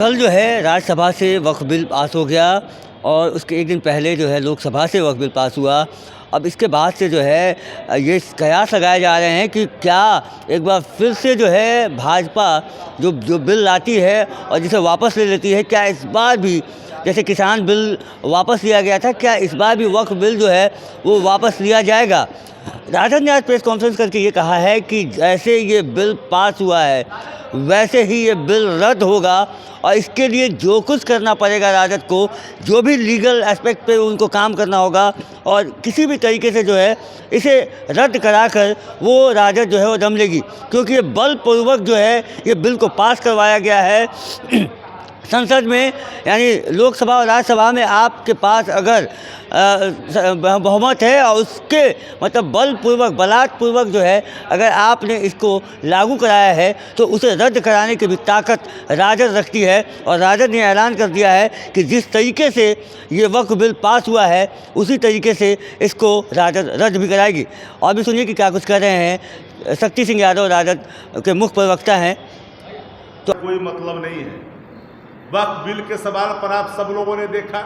कल जो है राज्यसभा से वक्फ बिल पास हो गया और उसके एक दिन पहले जो है लोकसभा से वक्फ बिल पास हुआ। अब इसके बाद से जो है ये कयास लगाए जा रहे हैं कि क्या एक बार फिर से जो है भाजपा जो जो बिल लाती है और जिसे वापस ले लेती है, क्या इस बार भी जैसे किसान बिल वापस लिया गया था, क्या इस बार भी वक्फ बिल जो है वो वापस लिया जाएगा। राजद ने आज प्रेस कॉन्फ्रेंस करके ये कहा है कि जैसे ये बिल पास हुआ है वैसे ही ये बिल रद्द होगा और इसके लिए जो कुछ करना पड़ेगा राजद को, जो भी लीगल एस्पेक्ट पे उनको काम करना होगा और किसी भी तरीके से जो है इसे रद्द कराकर वो राजद जो है वो दम लेगी, क्योंकि ये बलपूर्वक जो है ये बिल को पास करवाया गया है संसद में। यानी लोकसभा और राज्यसभा में आपके पास अगर बहुमत है और उसके मतलब बलपूर्वक बलात्पूर्वक जो है अगर आपने इसको लागू कराया है तो उसे रद्द कराने की भी ताकत राजद रखती है। और राजद ने ऐलान कर दिया है कि जिस तरीके से ये वक्फ बिल पास हुआ है उसी तरीके से इसको राजद रद्द भी कराएगी। और भी सुनिए कि क्या कुछ कर रहे हैं। शक्ति सिंह यादव राजद के मुख्य प्रवक्ता हैं। तो कोई मतलब नहीं है। वक्फ बिल के सवाल पर आप सब लोगों ने देखा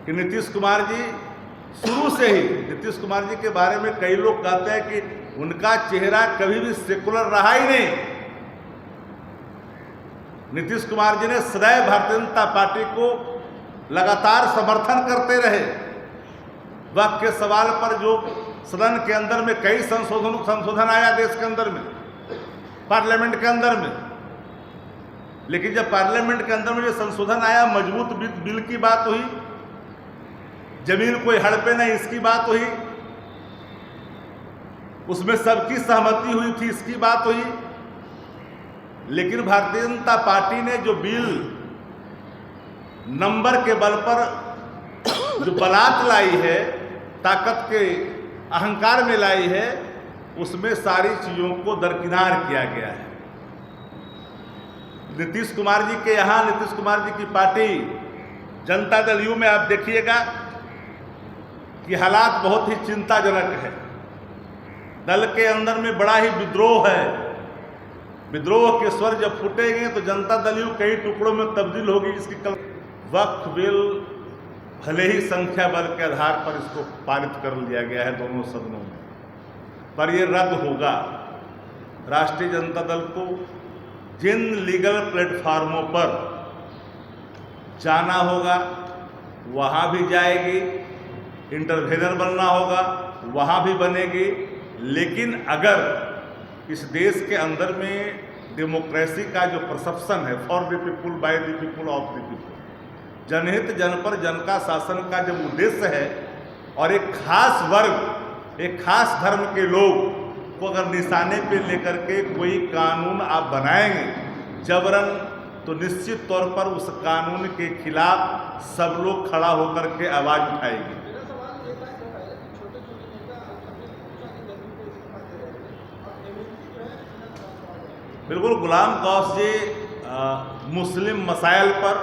कि नीतीश कुमार जी शुरू से ही, नीतीश कुमार जी के बारे में कई लोग कहते हैं कि उनका चेहरा कभी भी सेकुलर रहा ही नहीं। नीतीश कुमार जी ने सदैव भारतीय जनता पार्टी को लगातार समर्थन करते रहे। वक्फ के सवाल पर जो सदन के अंदर में कई संशोधन आया देश के अंदर में, पार्लियामेंट के अंदर में, लेकिन जब पार्लियामेंट के अंदर में जो संशोधन आया, मजबूत बिल की बात हुई, जमीन कोई हड़पे नहीं इसकी बात हुई, उसमें सबकी सहमति हुई थी इसकी बात हुई। लेकिन भारतीय जनता पार्टी ने जो बिल नंबर के बल पर जो बलात् लाई है, ताकत के अहंकार में लाई है, उसमें सारी चीजों को दरकिनार किया गया है। नीतीश कुमार जी के यहाँ, नीतीश कुमार जी की पार्टी जनता दल यू में आप देखिएगा कि हालात बहुत ही चिंताजनक है। दल के अंदर में बड़ा ही विद्रोह है। विद्रोह के स्वर जब फूटेंगे तो जनता दल यू कई टुकड़ों में तब्दील होगी। इसकी वक्फ बिल भले ही संख्या बल के आधार पर इसको पारित कर लिया गया है दोनों सदनों में, पर यह रद्द होगा। राष्ट्रीय जनता दल को जिन लीगल प्लेटफार्मों पर जाना होगा वहाँ भी जाएगी, इंटरवेनर बनना होगा वहाँ भी बनेगी। लेकिन अगर इस देश के अंदर में डेमोक्रेसी का जो परसेप्शन है, for the people by the people of the people, जनहित जन पर जन का शासन का जब उद्देश्य है और एक खास वर्ग, एक खास धर्म के लोग को अगर निशाने पे लेकर के कोई कानून आप बनाएंगे जबरन, तो निश्चित तौर पर उस कानून के खिलाफ सब लोग खड़ा होकर के आवाज उठाएंगे। बिल्कुल, गुलाम गौस जी मुस्लिम मसाइल पर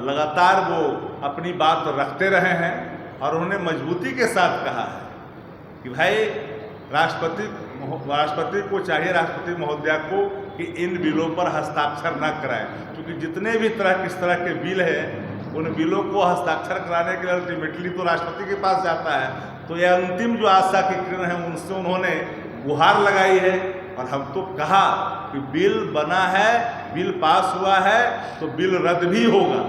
लगातार वो अपनी बात रखते रहे हैं और उन्होंने मजबूती के साथ कहा है कि भाई राष्ट्रपति को चाहिए, राष्ट्रपति महोदया को, कि इन बिलों पर हस्ताक्षर न कराएं, क्योंकि जितने भी किस तरह के बिल हैं उन बिलों को हस्ताक्षर कराने के लिए अल्टीमेटली तो राष्ट्रपति के पास जाता है। तो यह अंतिम जो आशा की किरण है उनसे उन्होंने गुहार लगाई है। और हम तो कहा कि बिल बना है, बिल पास हुआ है तो बिल रद्द भी होगा।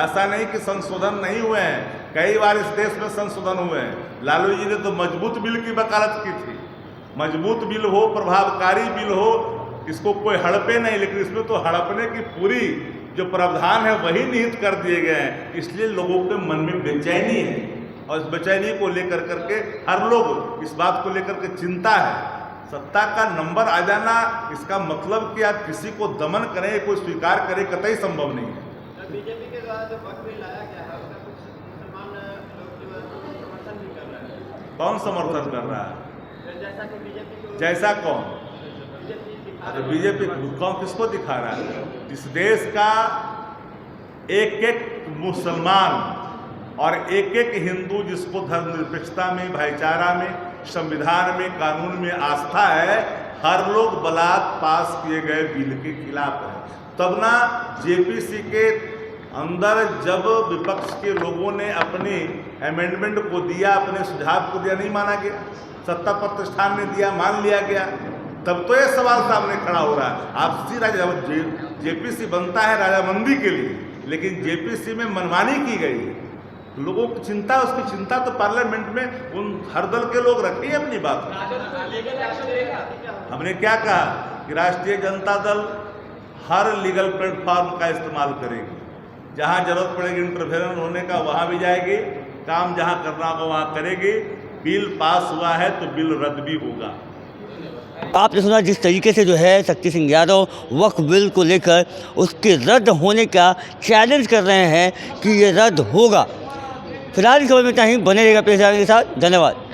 ऐसा नहीं कि संशोधन नहीं हुए हैं, कई बार इस देश में संशोधन हुए हैं। लालू जी ने तो मजबूत बिल की वकालत की थी। मजबूत बिल हो, प्रभावकारी बिल हो, इसको कोई हड़पे नहीं, लेकिन इसमें तो हड़पने की पूरी जो प्रावधान है वही निहित कर दिए गए हैं। इसलिए लोगों के मन में बेचैनी है और इस बेचैनी को लेकर करके हर लोग इस बात को लेकर के चिंता है। सत्ता का नंबर आ जाना इसका मतलब कि आप किसी को दमन करें, कोई स्वीकार करें, कतई संभव नहीं है। बीजेपी के द्वारा जो वक्फ बिल लाया गया है उसका कुछ मुसलमान लोग समर्थन भी कर रहे हैं। कौन समर्थन कर रहा है? जैसा कि बीजेपी, जैसा कौन? बीजेपी कौन, किसको दिखा रहा है? इस देश का एक एक मुसलमान और एक एक हिंदू जिसको धर्मनिरपेक्षता में, भाईचारा में, संविधान में, कानून में आस्था है, हर लोग बलात् पास किए गए बिल के खिलाफ है। तब ना जेपीसी के अंदर जब विपक्ष के लोगों ने अपने अमेंडमेंट को दिया, अपने सुझाव को दिया, नहीं माना गया। सत्ता प्रतिष्ठान ने दिया, मान लिया गया। तब तो ये सवाल सामने खड़ा हो रहा है। आपसी राजा जेपीसी बनता है राजामंदी के लिए, लेकिन जेपीसी में मनमानी की गई है। लोगों की चिंता, उसकी चिंता तो पार्लियामेंट में उन हर दल के लोग रखिए अपनी बात। हमने क्या कहा कि राष्ट्रीय जनता दल हर लीगल प्लेटफॉर्म का इस्तेमाल करेगी। जहां जरूरत पड़ेगी इंटरफेरेंस होने का वहां भी जाएगी, काम जहां करना होगा वहां करेगी। बिल पास हुआ है तो बिल रद्द भी होगा। आपने सुना जिस तरीके से जो है शक्ति सिंह यादव वक्फ बिल को लेकर उसके रद्द होने का चैलेंज कर रहे हैं कि ये रद्द होगा। फिलहाल इस खबर में इतना ही। बने रहेगा पेश के साथ। धन्यवाद।